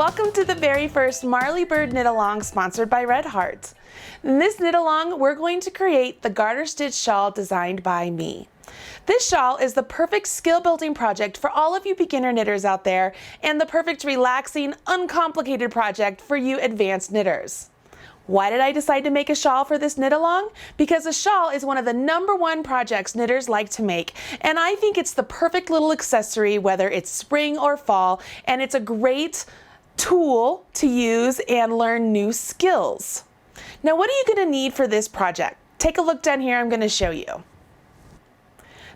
Welcome to the very first Marley Bird Knit Along sponsored by Red Heart. In this knit along, we're going to create the garter stitch shawl designed by me. This shawl is the perfect skill building project for all of you beginner knitters out there and the perfect relaxing, uncomplicated project for you advanced knitters. Why did I decide to make a shawl for this knit along? Because a shawl is one of the #1 projects knitters like to make, and I think it's the perfect little accessory whether it's spring or fall, and it's a great tool to use and learn new skills. Now, what are you going to need for this project? Take a look down here, I'm going to show you.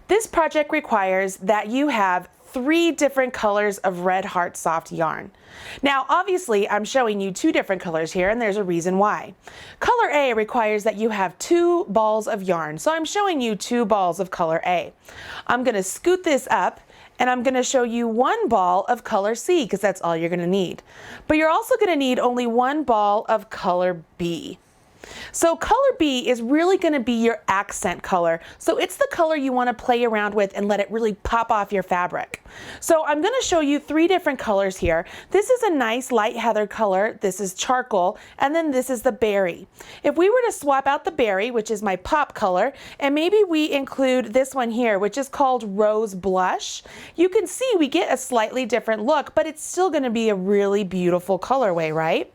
This project requires that you have 3 different colors of Red Heart soft yarn. Now, obviously, I'm showing you 2 different colors here, and there's a reason why. Color A requires that you have 2 balls of yarn, so I'm showing you 2 balls of color A. I'm going to scoot this up, and I'm going to show you 1 ball of color C, because that's all you're going to need. But you're also going to need only 1 ball of color B. So color B is really going to be your accent color. So it's the color you want to play around with and let it really pop off your fabric. So I'm going to show you 3 different colors here. This is a nice light heather color, this is charcoal, and then this is the berry. If we were to swap out the berry, which is my pop color, and maybe we include this one here, which is called rose blush, you can see we get a slightly different look, but it's still going to be a really beautiful colorway, right?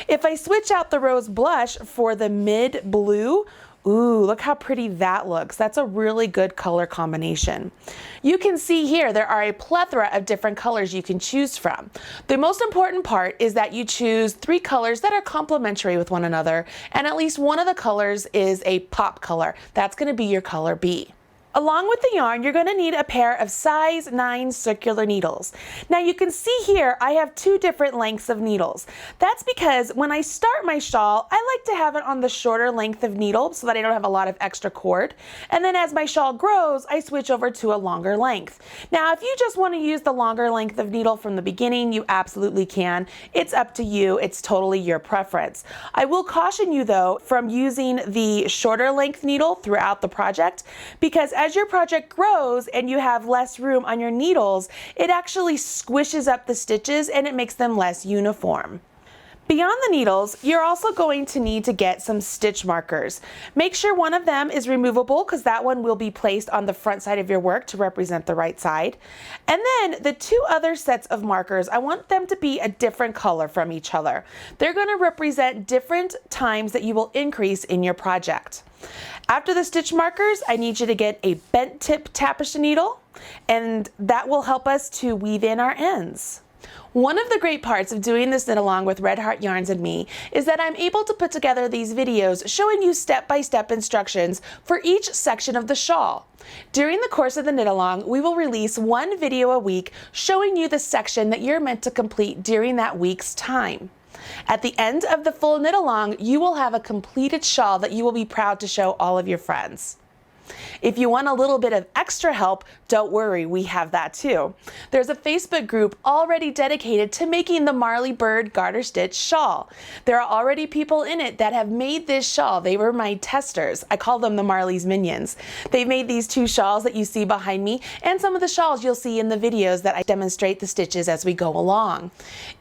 If I switch out the rose blush for the mid blue, ooh, look how pretty that looks. That's a really good color combination. You can see here there are a plethora of different colors you can choose from. The most important part is that you choose 3 colors that are complementary with one another, and at least one of the colors is a pop color. That's going to be your color B. Along with the yarn, you're going to need a pair of size 9 circular needles. Now you can see here I have 2 different lengths of needles. That's because when I start my shawl, I like to have it on the shorter length of needle so that I don't have a lot of extra cord. And then as my shawl grows, I switch over to a longer length. Now if you just want to use the longer length of needle from the beginning, you absolutely can. It's up to you. It's totally your preference. I will caution you though from using the shorter length needle throughout the project, because as your project grows and you have less room on your needles, it actually squishes up the stitches and it makes them less uniform. Beyond the needles, you're also going to need to get some stitch markers. Make sure one of them is removable because that one will be placed on the front side of your work to represent the right side. And then the 2 other sets of markers, I want them to be a different color from each other. They're going to represent different times that you will increase in your project. After the stitch markers, I need you to get a bent tip tapestry needle, and that will help us to weave in our ends. One of the great parts of doing this knit along with Red Heart Yarns and me is that I'm able to put together these videos showing you step-by-step instructions for each section of the shawl. During the course of the knit along, we will release 1 video a week showing you the section that you're meant to complete during that week's time. At the end of the full knit along, you will have a completed shawl that you will be proud to show all of your friends. If you want a little bit of extra help, don't worry, we have that too. There's a Facebook group already dedicated to making the Marley Bird Garter Stitch shawl. There are already people in it that have made this shawl. They were my testers. I call them the Marley's Minions. They've made these 2 shawls that you see behind me and some of the shawls you'll see in the videos that I demonstrate the stitches as we go along.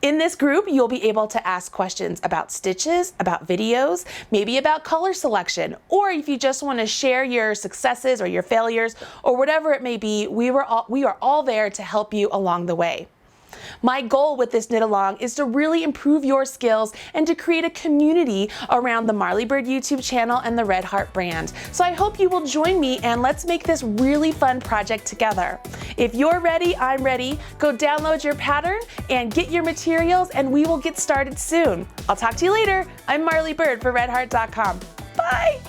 In this group, you'll be able to ask questions about stitches, about videos, maybe about color selection, or if you just want to share your successes or your failures or whatever it may be, we are all there to help you along the way. My goal with this knit along is to really improve your skills and to create a community around the Marley Bird YouTube channel and the Red Heart brand. So I hope you will join me and let's make this really fun project together. If you're ready, I'm ready. Go download your pattern and get your materials and we will get started soon. I'll talk to you later. I'm Marley Bird for redheart.com. Bye!